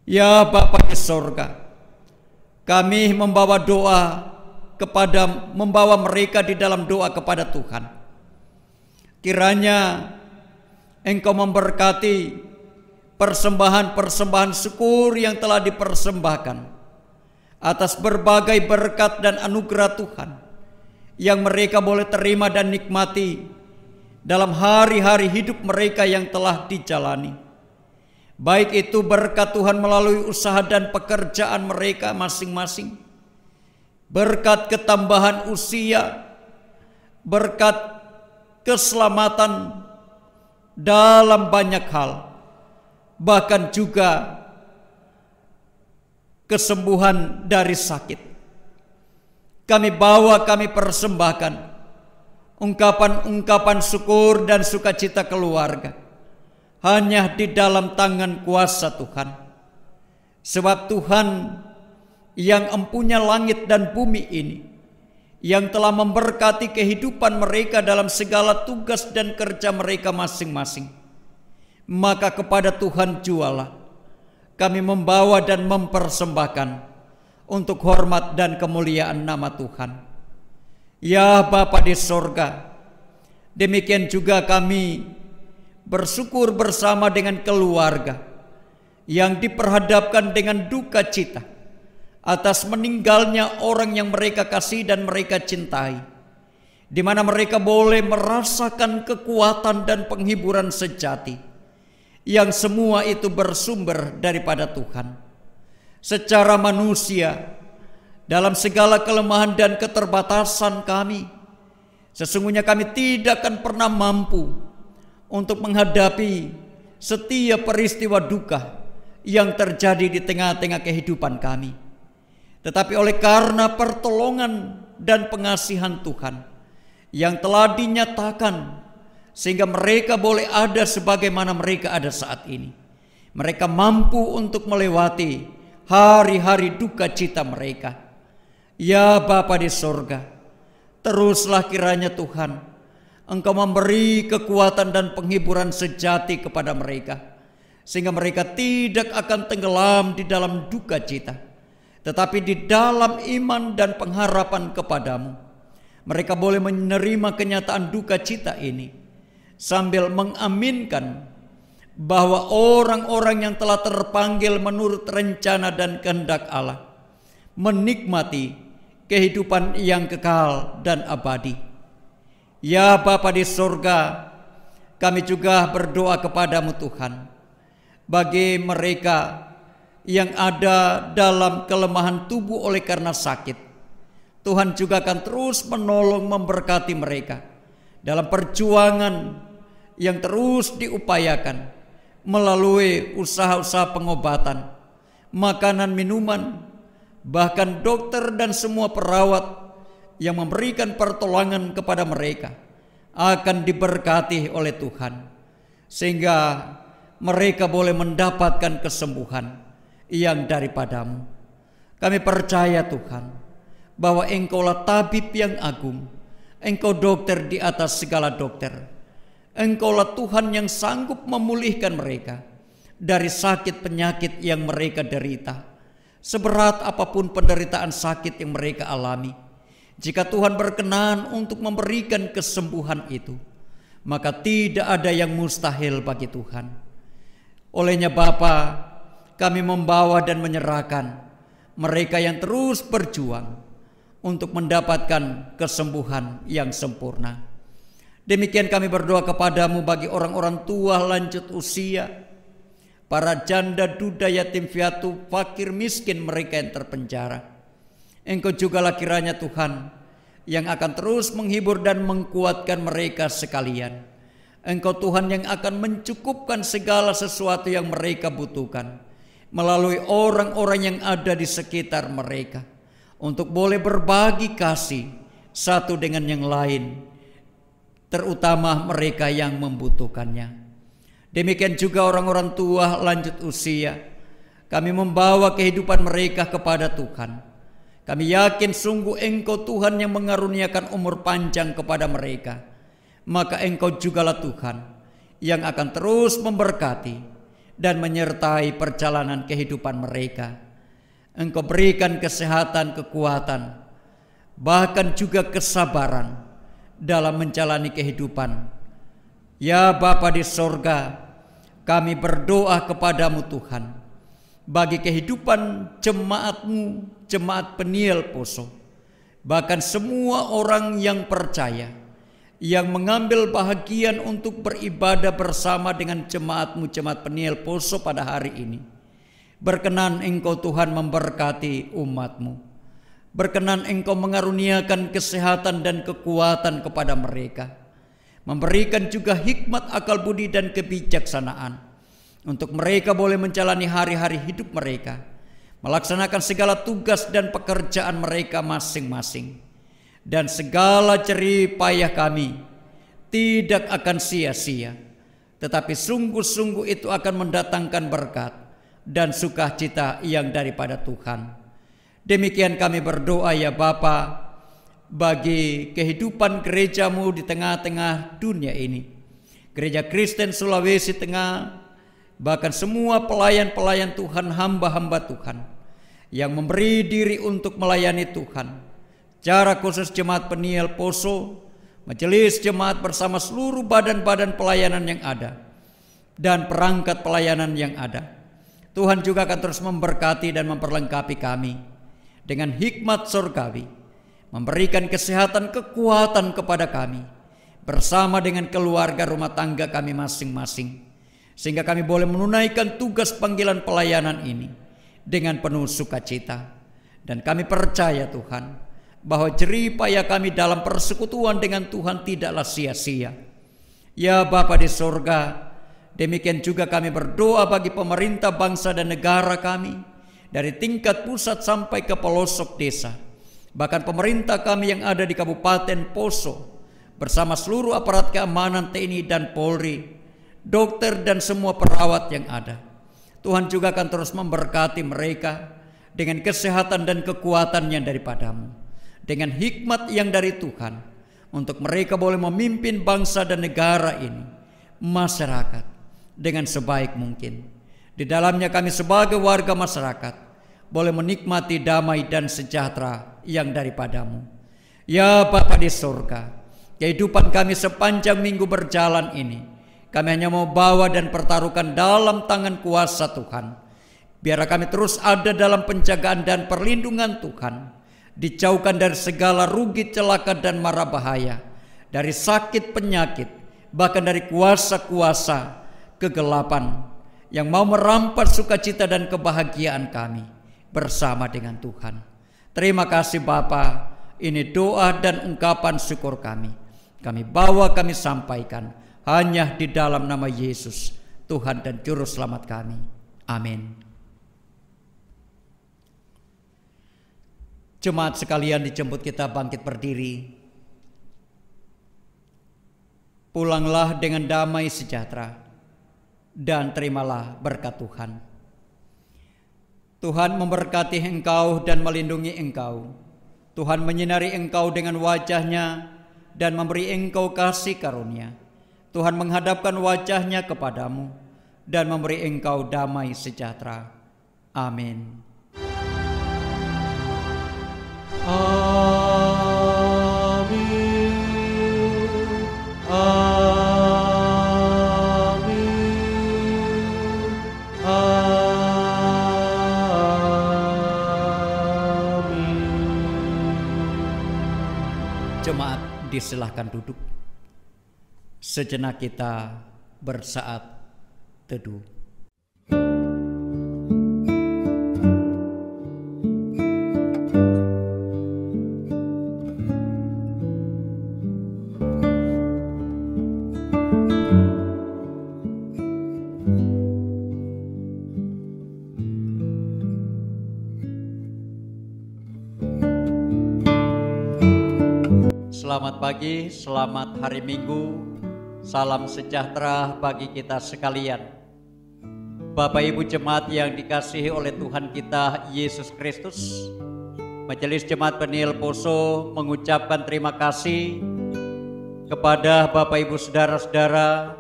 D: Ya Bapa di sorga, kami membawa mereka di dalam doa kepada Tuhan. Kiranya Engkau memberkati persembahan-persembahan syukur yang telah dipersembahkan atas berbagai berkat dan anugerah Tuhan yang mereka boleh terima dan nikmati dalam hari-hari hidup mereka yang telah dijalani. Baik itu berkat Tuhan melalui usaha dan pekerjaan mereka masing-masing, berkat ketambahan usia, berkat keselamatan dalam banyak hal, bahkan juga kesembuhan dari sakit. Kami persembahkan ungkapan-ungkapan syukur dan sukacita keluarga hanya di dalam tangan kuasa Tuhan. Sebab Tuhan yang empunya langit dan bumi ini, yang telah memberkati kehidupan mereka dalam segala tugas dan kerja mereka masing-masing, maka kepada Tuhan jualah kami membawa dan mempersembahkan untuk hormat dan kemuliaan nama Tuhan. Ya Bapa di sorga, demikian juga kami bersyukur bersama dengan keluarga yang diperhadapkan dengan duka cita atas meninggalnya orang yang mereka kasih dan mereka cintai, di mana mereka boleh merasakan kekuatan dan penghiburan sejati, yang semua itu bersumber daripada Tuhan. Secara manusia, dalam segala kelemahan dan keterbatasan kami, sesungguhnya kami tidak akan pernah mampu untuk menghadapi setiap peristiwa duka yang terjadi di tengah-tengah kehidupan kami. Tetapi oleh karena pertolongan dan pengasihan Tuhan yang telah dinyatakan, sehingga mereka boleh ada sebagaimana mereka ada saat ini. Mereka mampu untuk melewati hari-hari duka cita mereka. Ya Bapa di sorga, teruslah kiranya Tuhan, Engkau memberi kekuatan dan penghiburan sejati kepada mereka, sehingga mereka tidak akan tenggelam di dalam duka cita, tetapi di dalam iman dan pengharapan kepadamu. Mereka boleh menerima kenyataan duka cita ini sambil mengaminkan bahwa orang-orang yang telah terpanggil menurut rencana dan kehendak Allah menikmati kehidupan yang kekal dan abadi. Ya Bapa di sorga, kami juga berdoa kepadamu Tuhan, bagi mereka yang ada dalam kelemahan tubuh oleh karena sakit. Tuhan juga akan terus menolong memberkati mereka dalam perjuangan yang terus diupayakan melalui usaha-usaha pengobatan, makanan, minuman, bahkan dokter dan semua perawat yang memberikan pertolongan kepada mereka akan diberkati oleh Tuhan, sehingga mereka boleh mendapatkan kesembuhan yang daripadamu. Kami percaya Tuhan bahwa Engkaulah tabib yang agung, Engkau dokter di atas segala dokter. Engkaulah Tuhan yang sanggup memulihkan mereka dari sakit penyakit yang mereka derita, seberat apapun penderitaan sakit yang mereka alami. Jika Tuhan berkenan untuk memberikan kesembuhan itu, maka tidak ada yang mustahil bagi Tuhan. Olehnya Bapa, kami membawa dan menyerahkan mereka yang terus berjuang untuk mendapatkan kesembuhan yang sempurna. Demikian kami berdoa kepadamu bagi orang-orang tua lanjut usia, para janda, duda, yatim piatu, fakir, miskin, mereka yang terpenjara. Engkau jugalah kiranya Tuhan yang akan terus menghibur dan menguatkan mereka sekalian. Engkau Tuhan yang akan mencukupkan segala sesuatu yang mereka butuhkan melalui orang-orang yang ada di sekitar mereka, untuk boleh berbagi kasih satu dengan yang lain, terutama mereka yang membutuhkannya. Demikian juga orang-orang tua lanjut usia, kami membawa kehidupan mereka kepada Tuhan. Kami yakin sungguh Engkau Tuhan yang mengaruniakan umur panjang kepada mereka, maka Engkau jugalah Tuhan yang akan terus memberkati dan menyertai perjalanan kehidupan mereka. Engkau berikan kesehatan, kekuatan, bahkan juga kesabaran dalam menjalani kehidupan. Ya Bapa di sorga, kami berdoa kepadamu Tuhan, bagi kehidupan jemaat-Mu, jemaat Peniel Poso, bahkan semua orang yang percaya, yang mengambil bahagian untuk beribadah bersama dengan jemaat-Mu, jemaat Peniel Poso pada hari ini. Berkenan Engkau Tuhan memberkati umat-Mu. Berkenan Engkau mengaruniakan kesehatan dan kekuatan kepada mereka. Memberikan juga hikmat, akal budi dan kebijaksanaan untuk mereka boleh menjalani hari-hari hidup mereka, melaksanakan segala tugas dan pekerjaan mereka masing-masing. Dan segala jerih payah kami tidak akan sia-sia, tetapi sungguh-sungguh itu akan mendatangkan berkat dan sukacita yang daripada Tuhan. Demikian kami berdoa ya Bapa, bagi kehidupan gereja-Mu di tengah-tengah dunia ini, Gereja Kristen Sulawesi Tengah, bahkan semua pelayan-pelayan Tuhan, hamba-hamba Tuhan yang memberi diri untuk melayani Tuhan, secara khusus jemaat Peniel Poso, majelis jemaat bersama seluruh badan-badan pelayanan yang ada dan perangkat pelayanan yang ada. Tuhan juga akan terus memberkati dan memperlengkapi kami dengan hikmat surgawi, memberikan kesehatan, kekuatan kepada kami, bersama dengan keluarga rumah tangga kami masing-masing, sehingga kami boleh menunaikan tugas panggilan pelayanan ini dengan penuh sukacita. Dan kami percaya Tuhan, bahwa jerih payah kami dalam persekutuan dengan Tuhan tidaklah sia-sia. Ya Bapa di sorga, demikian juga kami berdoa bagi pemerintah bangsa dan negara kami, dari tingkat pusat sampai ke pelosok desa. Bahkan pemerintah kami yang ada di Kabupaten Poso, bersama seluruh aparat keamanan TNI dan Polri, dokter dan semua perawat yang ada. Tuhan juga akan terus memberkati mereka dengan kesehatan dan kekuatan yang daripadamu, dengan hikmat yang dari Tuhan, untuk mereka boleh memimpin bangsa dan negara ini, masyarakat, dengan sebaik mungkin. Di dalamnya kami sebagai warga masyarakat boleh menikmati damai dan sejahtera yang daripadamu. Ya Bapa di surga, kehidupan kami sepanjang minggu berjalan ini, kami hanya mau bawa dan pertaruhkan dalam tangan kuasa Tuhan. Biar kami terus ada dalam penjagaan dan perlindungan Tuhan, dijauhkan dari segala rugi, celaka dan mara bahaya, dari sakit penyakit, bahkan dari kuasa-kuasa kegelapan yang mau merampas sukacita dan kebahagiaan kami bersama dengan Tuhan. Terima kasih Bapa, ini doa dan ungkapan syukur kami. Kami bawa, kami sampaikan hanya di dalam nama Yesus, Tuhan dan Juru Selamat kami. Amin. Jemaat sekalian, dijemput kita bangkit berdiri. Pulanglah dengan damai sejahtera dan terimalah berkat Tuhan. Tuhan memberkati engkau dan melindungi engkau. Tuhan menyinari engkau dengan wajah-Nya dan memberi engkau kasih karunia. Tuhan menghadapkan wajah-Nya kepadamu dan memberi engkau damai sejahtera. Amin.
C: Amin. Amin. Amin.
D: Jemaat disilahkan duduk. Sejenak kita bersaat teduh. Selamat pagi, selamat hari Minggu, salam sejahtera bagi kita sekalian. Bapak Ibu jemaat yang dikasihi oleh Tuhan kita Yesus Kristus, Majelis Jemaat Penil Poso mengucapkan terima kasih kepada Bapak Ibu saudara-saudara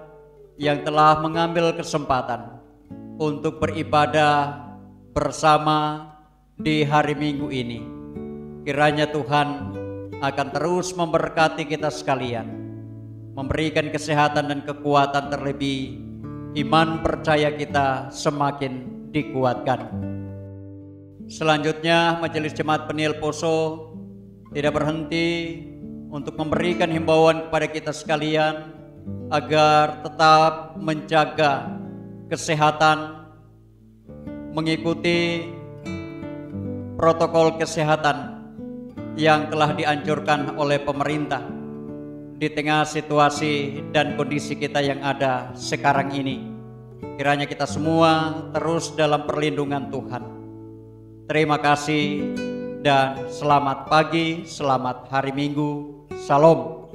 D: yang telah mengambil kesempatan untuk beribadah bersama di hari Minggu ini. Kiranya Tuhan akan terus memberkati kita sekalian, memberikan kesehatan dan kekuatan, terlebih iman percaya kita semakin dikuatkan. Selanjutnya Majelis Jemaat Penil Poso tidak berhenti untuk memberikan himbauan kepada kita sekalian agar tetap menjaga kesehatan, mengikuti protokol kesehatan yang telah dianjurkan oleh pemerintah di tengah situasi dan kondisi kita yang ada sekarang ini. Kiranya kita semua terus dalam perlindungan Tuhan. Terima kasih dan selamat pagi, selamat hari Minggu. Salam.